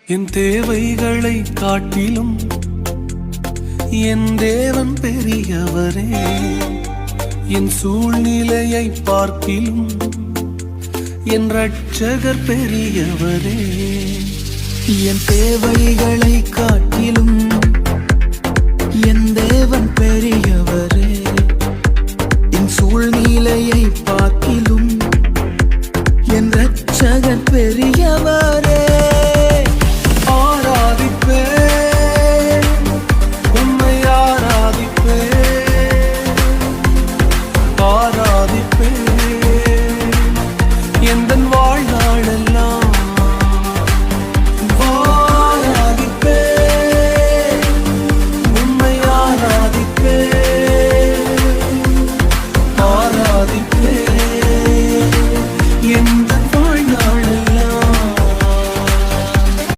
என் தேவைகளை காட்டிலும் என் தேவன் பெரியவரே. என் சூழ்நிலையை பார்க்கிலும் என் இரட்சகர் பெரியவரே. என் தேவைகளை காட்டிலும்